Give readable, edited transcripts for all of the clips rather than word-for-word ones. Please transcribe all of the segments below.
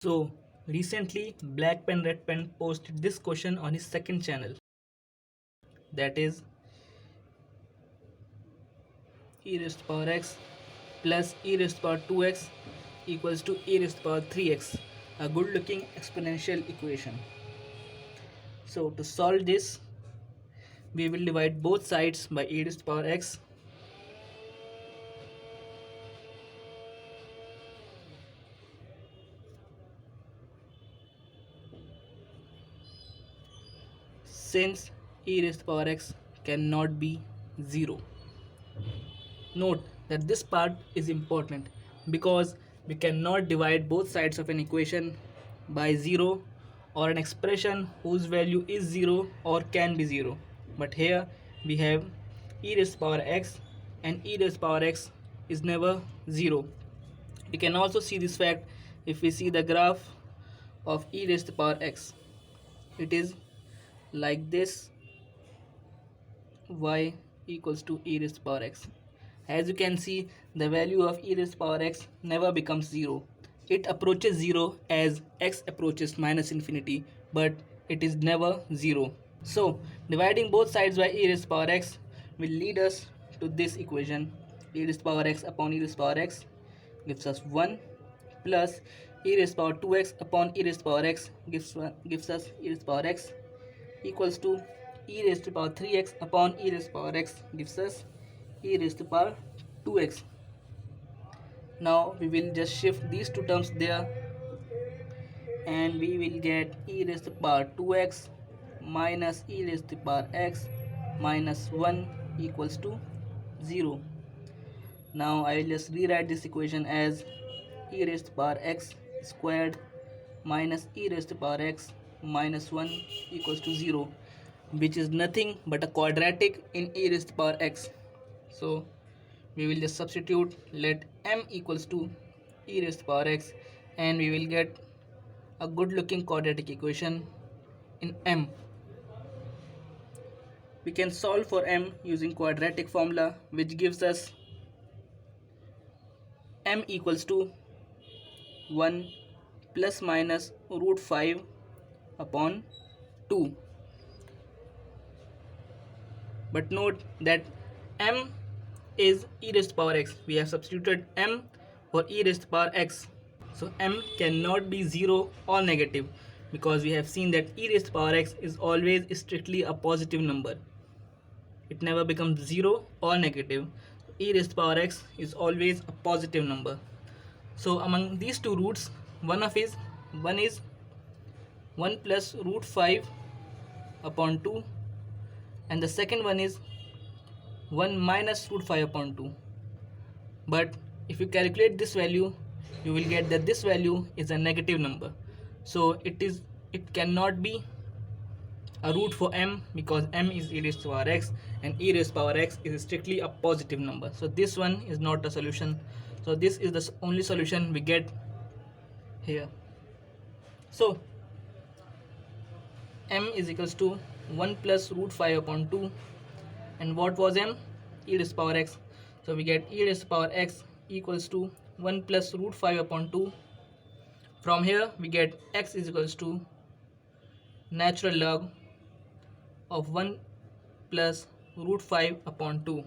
So recently BlackPenRedPen posted this question on his second channel, that is e raised to power x plus e raised to power 2x equals to e raised to power 3x, a good looking exponential equation. So to solve this, we will divide both sides by e raised to power x. Since e raised to power x cannot be 0. Note that this part is important because we cannot divide both sides of an equation by 0 or an expression whose value is 0 or can be 0. But here we have e raised to power x, and e raised to power x is never 0. We can also see this fact if we see the graph of e raised to power x. It is like this: y equals to e raised to power x. As you can see, the value of e raised to power x never becomes 0. It approaches 0 as x approaches minus infinity, but it is never 0. So, dividing both sides by e raised to power x will lead us to this equation. E raised to power x upon e raised to power x gives us 1, plus e raised to power 2x upon e raised to power x gives us e raised to power x equals to e raised to power 3x upon e raised to power x gives us e raised to power 2x. Now we will just shift these two terms there, and we will get e raised to power 2x minus e raised to power x minus 1 equals to 0. Now I will just rewrite this equation as e raised to power x squared minus e raised to power x minus 1 equals to 0, which is nothing but a quadratic in e raised to power x. So we will just substitute, let m equals to e raised to power x, and we will get a good looking quadratic equation in m. We can solve for m using quadratic formula, which gives us m equals to 1 plus minus root 5 upon 2. But note that m is e raised to power x. We have substituted m for e raised to power x. So m cannot be 0 or negative, because we have seen that e raised to power x is always strictly a positive number. It never becomes 0 or negative. E raised to power x is always a positive number. So among these two roots, one is 1 plus root 5 upon 2, and the second one is 1 minus root 5 upon 2. But if you calculate this value, you will get that this value is a negative number. So it cannot be a root for m, because m is e raised to power x and e raised to power x is strictly a positive number. So this one is not a solution. So this is the only solution we get here. So m is equals to 1 plus root 5 upon 2, and what was m? E raised to power x. So we get e raised to power x equals to 1 plus root 5 upon 2. From here we get x is equals to natural log of 1 plus root 5 upon 2.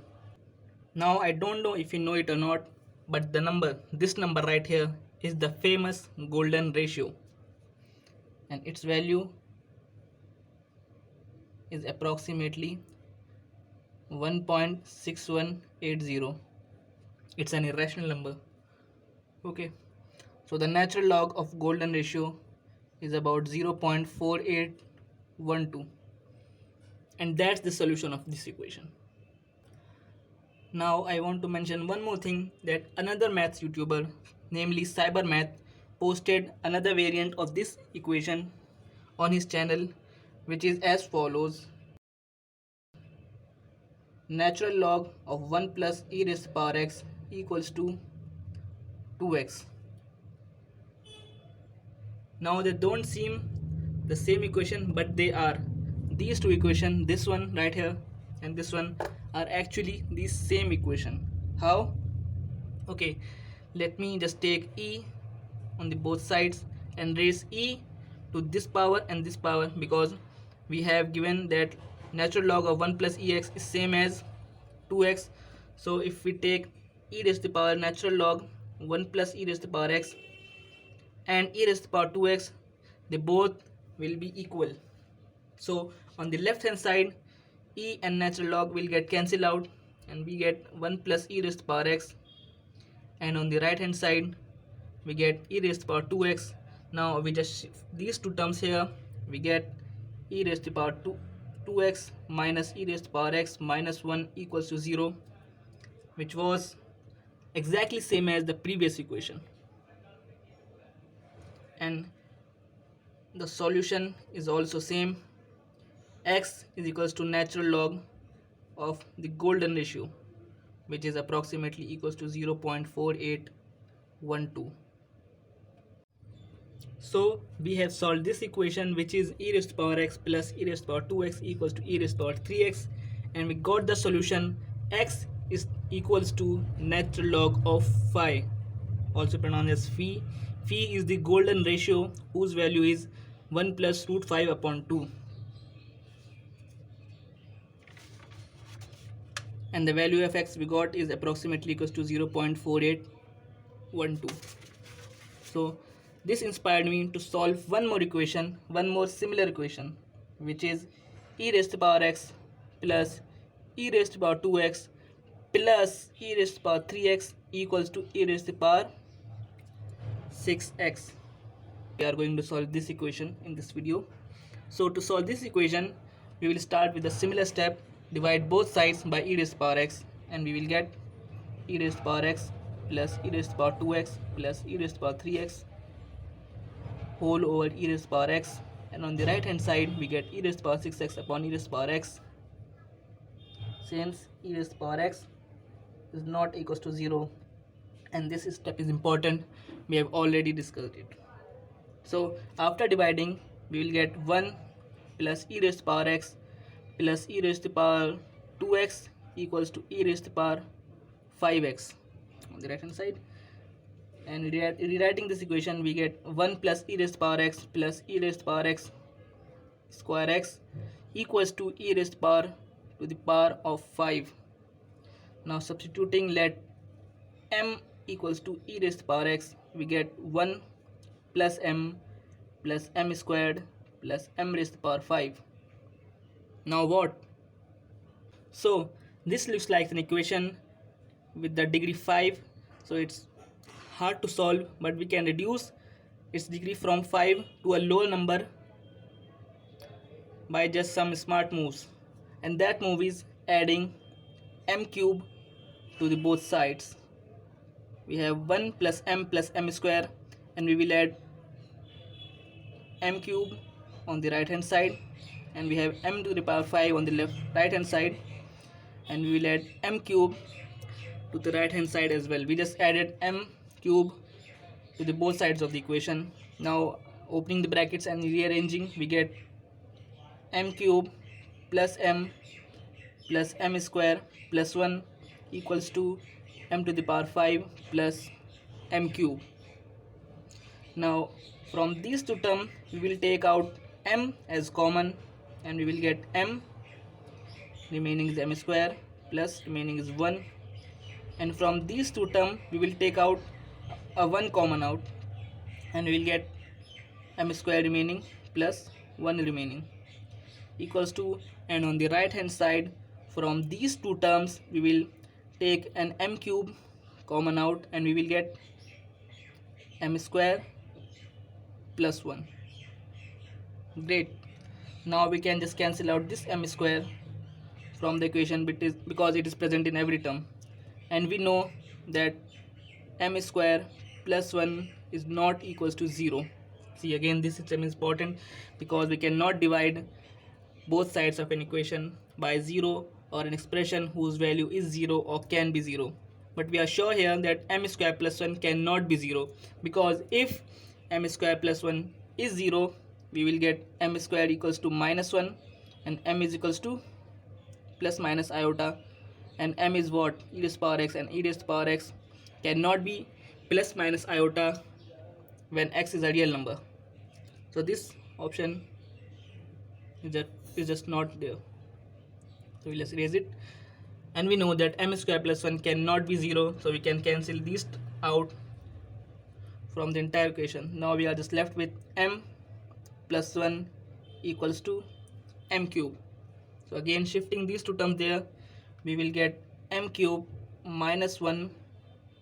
Now I don't know if you know it or not, but this number right here is the famous golden ratio, and its value is approximately 1.6180. It's an irrational number. Okay, so the natural log of golden ratio is about 0.4812, and that's the solution of this equation. Now I want to mention one more thing, that another maths YouTuber, namely Cybermath, posted another variant of this equation on his channel, which is as follows: natural log of 1 plus e raised to power x equals to 2x. Now they don't seem the same equation, but they are. These two equations, this one right here and this one, are actually the same equation. How? Okay, let me just take e on the both sides and raise e to this power and this power, because we have given that natural log of 1 plus ex is same as 2x. So if we take e raised to the power natural log 1 plus e raised to the power x and e raised to the power 2x, they both will be equal. So on the left hand side, e and natural log will get cancelled out and we get 1 plus e raised to the power x, and on the right hand side we get e raised to the power 2x. Now we just shift these two terms here, we get e raised to the power 2x minus e raised to the power x minus 1 equals to 0, which was exactly same as the previous equation. And the solution is also same. X is equals to natural log of the golden ratio, which is approximately equals to 0.4812. So we have solved this equation, which is e raised to power x plus e raised to power 2x equals to e raised to power 3x, and we got the solution. X is equals to natural log of phi, also pronounced as phi. Phi is the golden ratio whose value is 1 plus root 5 upon 2, and the value of x we got is approximately equals to 0.4812. So this inspired me to solve one more equation, one more similar equation, which is e raised to power x plus e raised to power 2x plus e raised to power 3x equals to e raised to power 6x. We are going to solve this equation in this video. So to solve this equation, we will start with a similar step. Divide both sides by e raised to power x, and we will get e raised to power x plus e raised to power 2x plus e raised to power 3x whole over e raised to power x, and on the right hand side we get e raised to power 6x upon e raised to power x. Since e raised to power x is not equals to 0, and this step is important, we have already discussed it. So after dividing, we will get 1 plus e raised to power x plus e raised to power 2x equals to e raised to power 5x on the right hand side, and rewriting this equation we get 1 plus e raised to power x plus e raised to power x square x equals to e raised to the power of 5. Now substituting, let m equals to e raised to power x, we get 1 plus m squared plus m raised to power 5. Now what? So this looks like an equation with the degree 5, so it's hard to solve, but we can reduce its degree from 5 to a lower number by just some smart moves, and that move is adding m cube to the both sides. We have 1 plus m square, and we will add m cube on the right hand side, and we have m to the power 5 on the right hand side, and we will add m cube to the right hand side as well. We just added m cube to the both sides of the equation. Now opening the brackets and rearranging, we get m cube plus m square plus 1 equals to m to the power 5 plus m cube. Now from these two terms we will take out m as common, and we will get m, remaining is m square plus remaining is 1, and from these two terms we will take out a 1 common out, and we will get m square remaining plus 1 remaining equals to, and on the right hand side from these two terms we will take an m cube common out, and we will get m square plus 1. Great. Now we can just cancel out this m square from the equation because it is present in every term, and we know that m square plus 1 is not equals to 0. See, again this is important because we cannot divide both sides of an equation by 0 or an expression whose value is 0 or can be 0. But we are sure here that m square plus 1 cannot be 0, because if m square plus 1 is 0, we will get m square equals to minus 1, and m is equals to plus minus iota, and m is what? E raised to power x, and e raised to power x cannot be plus minus iota when x is a real number. So this option is just not there. So we'll just erase it. And we know that m square plus 1 cannot be 0, so we can cancel these out from the entire equation. Now we are just left with m plus 1 equals to m cube. So again shifting these two terms there, we will get m cube minus 1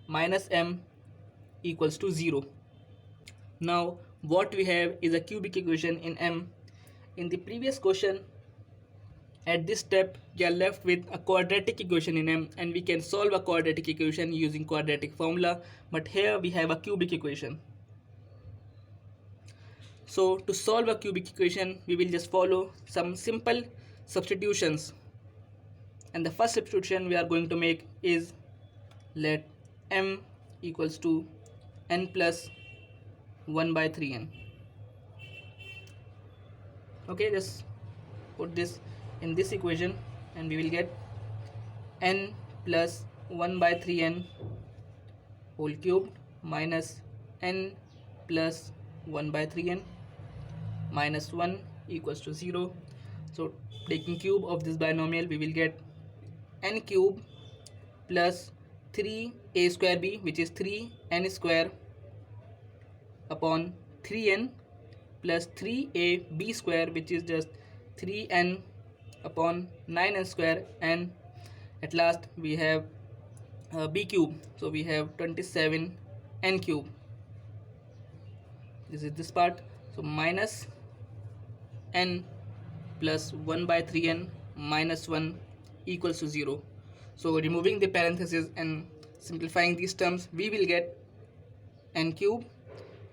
minus m equals to 0. Now what we have is a cubic equation in m. In the previous question, at this step we are left with a quadratic equation in m, and we can solve a quadratic equation using quadratic formula, but here we have a cubic equation. So to solve a cubic equation, we will just follow some simple substitutions, and the first substitution we are going to make is let m equals to n plus 1 by 3n. Okay, just put this in this equation and we will get n plus 1 by 3n whole cubed minus n plus 1 by 3n minus 1 equals to 0. So taking cube of this binomial, we will get n cube plus 3a square b, which is 3n square upon 3n plus 3ab square, which is just 3n upon 9n square, and at last we have b cube, so we have 27n cube. This is this part, so minus n plus 1 by 3n minus 1 equals to 0. So removing the parenthesis and simplifying these terms, we will get n cube.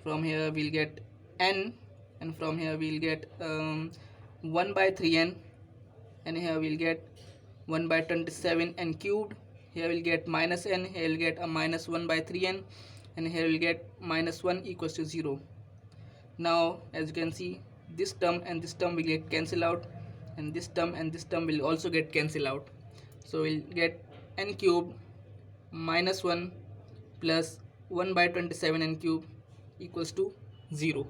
From here we'll get n, and from here we'll get 1 by 3n, and here we'll get 1 by 27n cubed. Here we'll get minus n, here we'll get a minus 1 by 3n, and here we'll get minus 1 equals to 0. Now as you can see, this term and this term will get cancelled out, and this term and this term will also get cancelled out. So we'll get n cube minus 1 plus 1 by 27n cube equals to 0.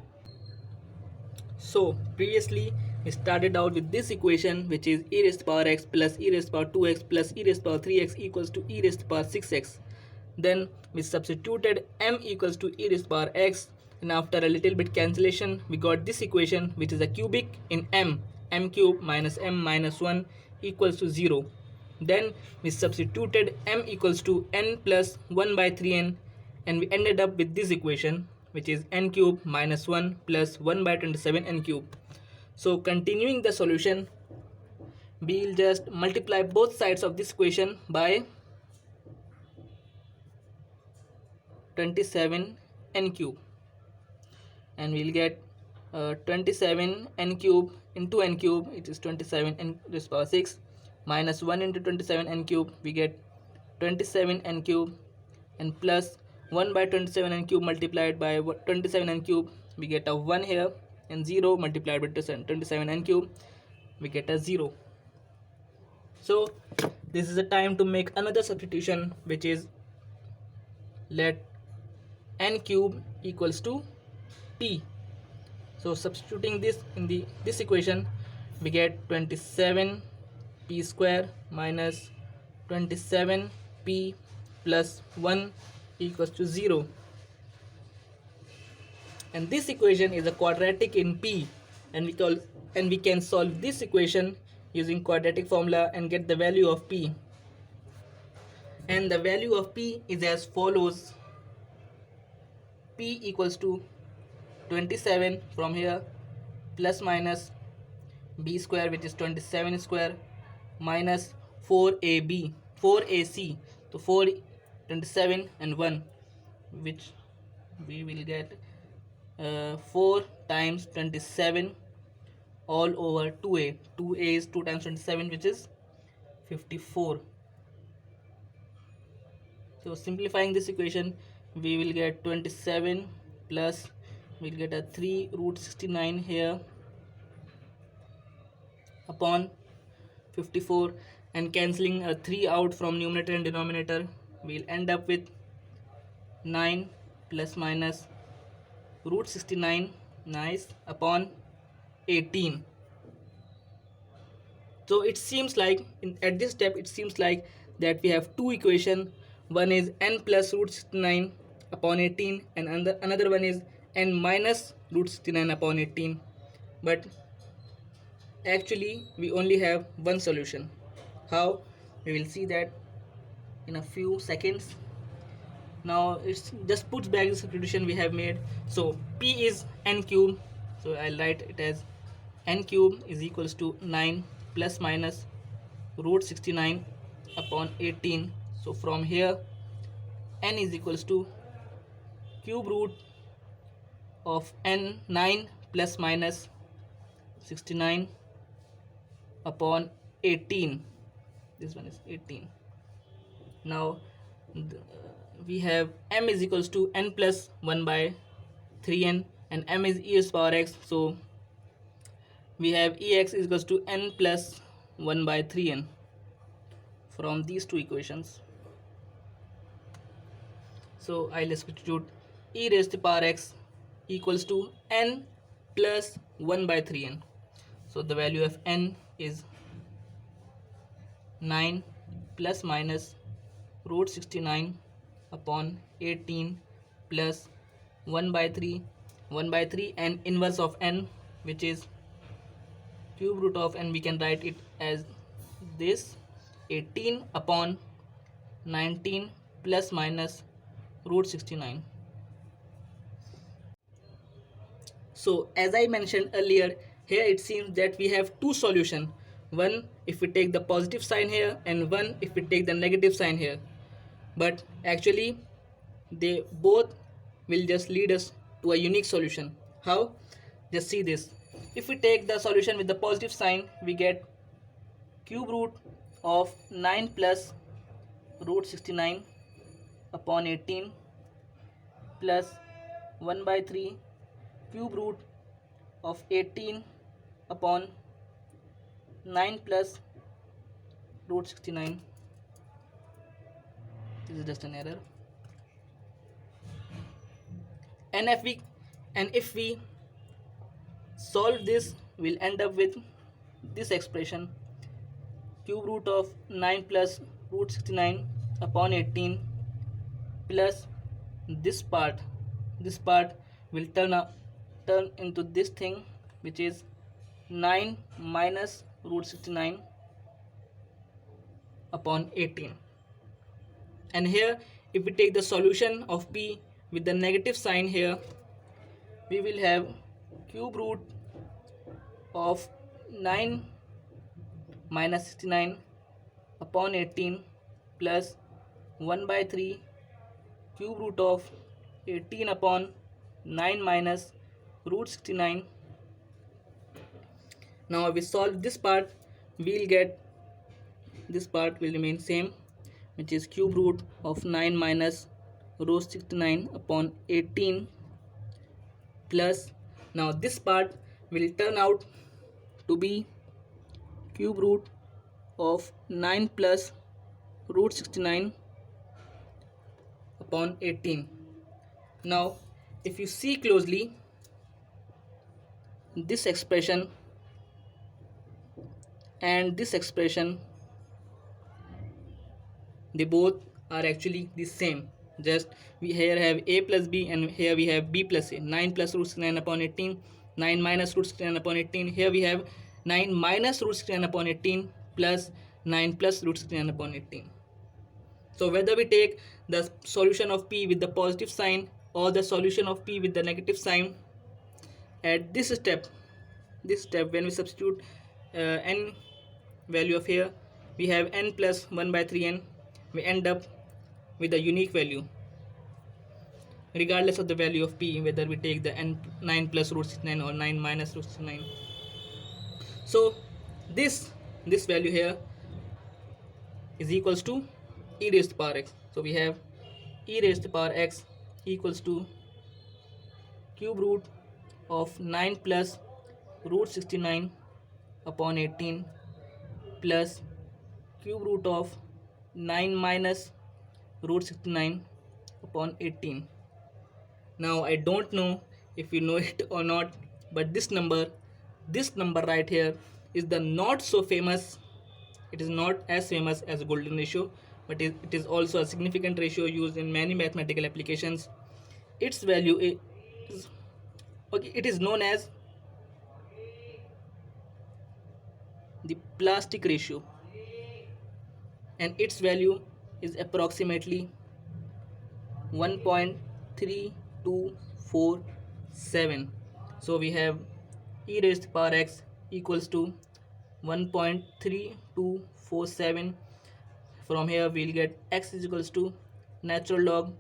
So previously we started out with this equation, which is e raised to power x plus e raised to power 2x plus e raised to power 3x equals to e raised to power 6x. Then we substituted m equals to e raised to power x, and after a little bit cancellation we got this equation, which is a cubic in m cube minus m minus 1 equals to 0. Then we substituted m equals to n plus 1 by 3n, and we ended up with this equation, which is n cube minus 1 plus 1 by 27n cube. So continuing the solution, we will just multiply both sides of this equation by 27n cube, and we will get 27n cube into n cube, it is 27n raised to power 6 minus 1 into 27n cube, we get 27n cube, and plus 1 by 27n cube multiplied by 27n cube, we get a 1 here, and 0 multiplied by 27n cube, we get a 0. So this is the time to make another substitution, which is let n cube equals to p. So substituting this in this equation, we get 27p square minus 27p plus 1 equals to 0. And this equation is a quadratic in p, and we can solve this equation using quadratic formula and get the value of p. And the value of p is as follows: p equals to 27 from here plus minus b square, which is 27 square, minus 4ac, so 4, 27 and 1, which we will get 4 times 27 all over 2a. 2a is 2 times 27, which is 54. So simplifying this equation, we will get 27 plus, we'll get a 3 root 69 here upon 54, and cancelling a 3 out from numerator and denominator, we'll end up with 9 plus minus root 69 nice upon 18. So it seems like at this step it seems like that we have two equation. One is n plus root 69 upon 18 and another one is n minus root 69 upon 18. But actually we only have one solution. How? We will see that in a few seconds. Now it's just puts back the substitution we have made. So p is n cube, so I'll write it as n cube is equals to 9 plus minus root 69 upon 18. So from here n is equals to cube root of n 9 plus minus 69 upon 18. This one is 18. Now we have m is equals to n plus 1 by 3n and m is e raised power x, so we have ex is equals to n plus 1 by 3n from these two equations. So I'll substitute e raised to power x equals to n plus 1 by 3n. So the value of n is 9 plus minus root 69 upon 18 plus 1 by 3 and inverse of n, which is cube root of n. We can write it as this 18 upon 19 plus minus root 69. So as I mentioned earlier, here it seems that we have two solutions. One if we take the positive sign here and one if we take the negative sign here. But actually they both will just lead us to a unique solution. How? Just see this. If we take the solution with the positive sign, we get cube root of 9 plus root 69 upon 18 plus 1 by 3 cube root of 18 upon 9 plus root 69. This is just an error. And if we solve this, we'll end up with this expression: cube root of 9 plus root 69 upon 18 plus this part will turn into this thing, which is 9 minus root 69 upon 18. And here if we take the solution of p with the negative sign here, we will have cube root of 9 minus 69 upon 18 plus 1 by 3 cube root of 18 upon 9 minus root 69. Now if we solve this part, we'll get this part will remain same, which is cube root of 9 minus root 69 upon 18 plus, now this part will turn out to be cube root of 9 plus root 69 upon 18. Now if you see closely, this expression and this expression, they both are actually the same. Just we here have a plus b and here we have b plus a. 9 plus root 69 upon 18, 9 minus root 69 upon 18. Here we have 9 minus root 69 upon 18 plus 9 plus root 69 upon 18. So whether we take the solution of p with the positive sign or the solution of p with the negative sign, at this step when we substitute n value of here, we have n plus 1 by 3n, we end up with a unique value regardless of the value of p, whether we take the 9 plus root 69 or 9 minus root 69. So this value here is equals to e raised to power x. So we have e raised to power x equals to cube root of 9 plus root 69 upon 18 plus cube root of 9 minus root 69 upon 18. Now I don't know if you know it or not, but this number right here is the not so famous. It is not as famous as golden ratio, but it is also a significant ratio used in many mathematical applications. Its value is, okay, it is known as the plastic ratio, and its value is approximately 1.3247. So we have e raised to power x equals to 1.3247. From here we'll get x is equals to natural log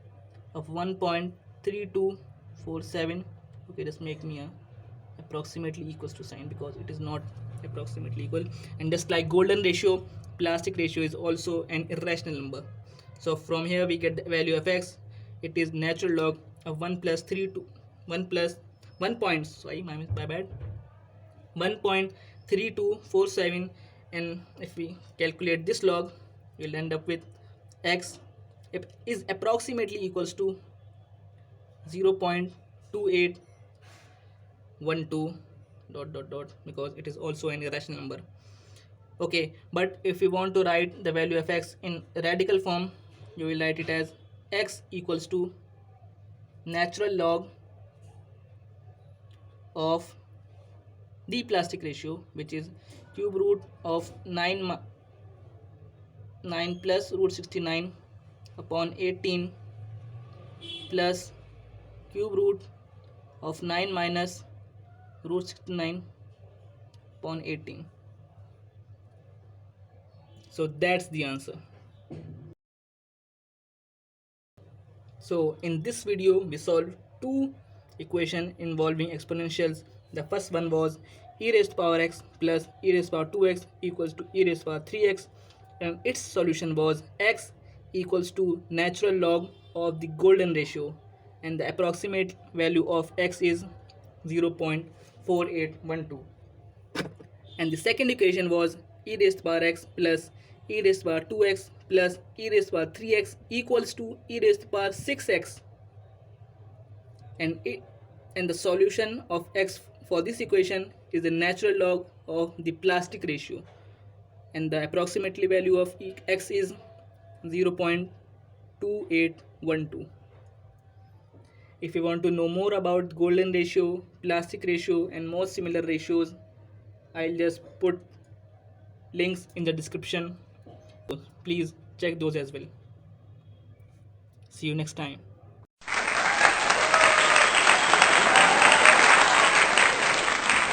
of 1.3247. Okay, just make me a approximately equals to sign because it is not approximately equal. And just like golden ratio, plastic ratio is also an irrational number. So from here we get the value of x. It is natural log of 1 plus 3 to 1 plus 1 point, sorry, my bad, 1.3247. And if we calculate this log, we'll end up with x is approximately equals to 0.2812 dot dot dot, because it is also an irrational number. Okay, but if you want to write the value of x in radical form, you will write it as x equals to natural log of the plastic ratio, which is cube root of 9 plus root 69 upon 18 plus cube root of 9 minus root 69 upon 18. So that's the answer. So in this video we solved two equations involving exponentials. The first one was e raised to power x plus e raised to power 2x equals to e raised to power 3x, and its solution was x equals to natural log of the golden ratio, and the approximate value of x is 0.4812. And the second equation was e raised to power x plus e raised to power 2x plus e raised to power 3x equals to e raised to power 6x, and the solution of x for this equation is the natural log of the plastic ratio, and the approximately value of x is 0.2812. If you want to know more about golden ratio, plastic ratio, and more similar ratios, I'll just put links in the description. Please check those as well. See you next time.